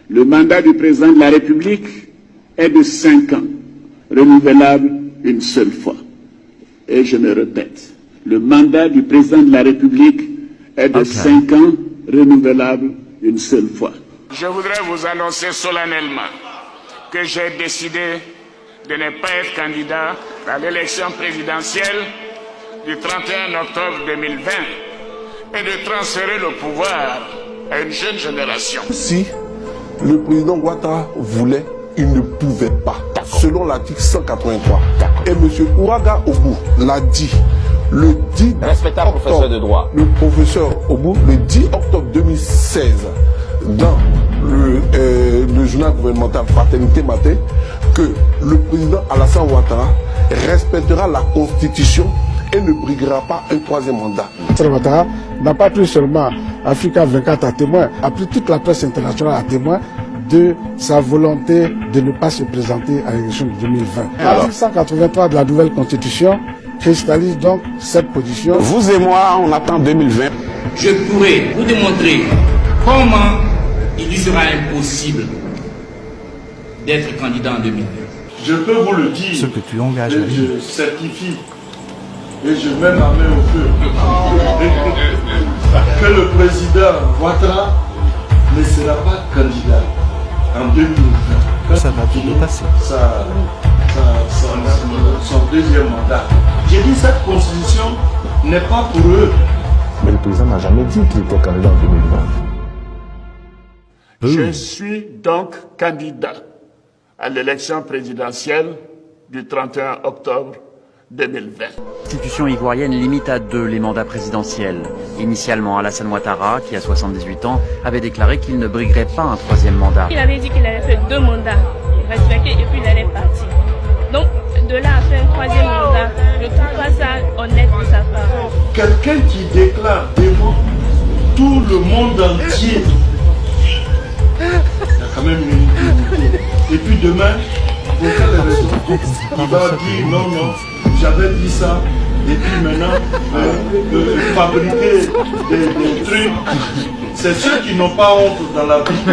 Le mandat du président de la République est de 5 ans, renouvelable une seule fois. Et je me répète, le mandat du président de la République est de 5 ans, renouvelable une seule fois. Je voudrais vous annoncer solennellement que j'ai décidé de ne pas être candidat à l'élection présidentielle du 31 octobre 2020 et de transférer le pouvoir à une jeune génération. Si le président Ouattara voulait, il ne pouvait pas, selon l'article 183. Et M. Ouraga Ogbou l'a dit le 10 respectable octobre, professeur de droit. Le professeur Ogbou, le 10 octobre 2016, dans le journal gouvernemental Fraternité Matin, que le président Alassane Ouattara respectera la Constitution et ne briguera pas un troisième mandat. Alassane Ouattara n'a pas pris seulement Africa 24 à témoin, a pris toute la presse internationale à témoin de sa volonté de ne pas se présenter à l'élection de 2020. L'article 183 de la nouvelle Constitution cristallise donc cette position. Vous et moi, on attend 2020. Je pourrais vous démontrer comment il lui sera impossible d'être candidat en 2020. Je peux vous le dire, ce que tu engages, et je certifie, et je mets ma main au feu, que le président Ouattara ne sera pas candidat en 2020. Ça va tout passer. Son deuxième mandat. J'ai dit cette constitution n'est pas pour eux. Mais le président n'a jamais dit qu'il était candidat en 2020. Je suis donc candidat à l'élection présidentielle du 31 octobre 2020. La constitution ivoirienne limite à 2 les mandats présidentiels. Initialement, Alassane Ouattara, qui a 78 ans, avait déclaré qu'il ne briguerait pas un troisième mandat. Il avait dit qu'il avait fait 2 mandats respectés et puis il allait partir. Donc, de là à faire un troisième mandat, je ne trouve pas ça honnête de sa part. Quelqu'un qui déclare devant tout le monde entier, il y a quand même une unité. Et puis demain, pour quelle raison il va dire non, non, j'avais dit ça, et puis maintenant, fabriquer des trucs, c'est ceux qui n'ont pas honte dans la vie.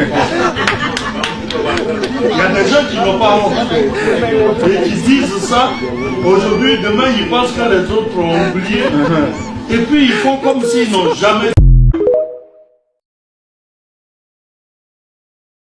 Il y a des gens qui n'ont pas honte et qui disent ça, aujourd'hui, demain, ils pensent que les autres ont oublié, et puis ils font comme s'ils n'ont jamais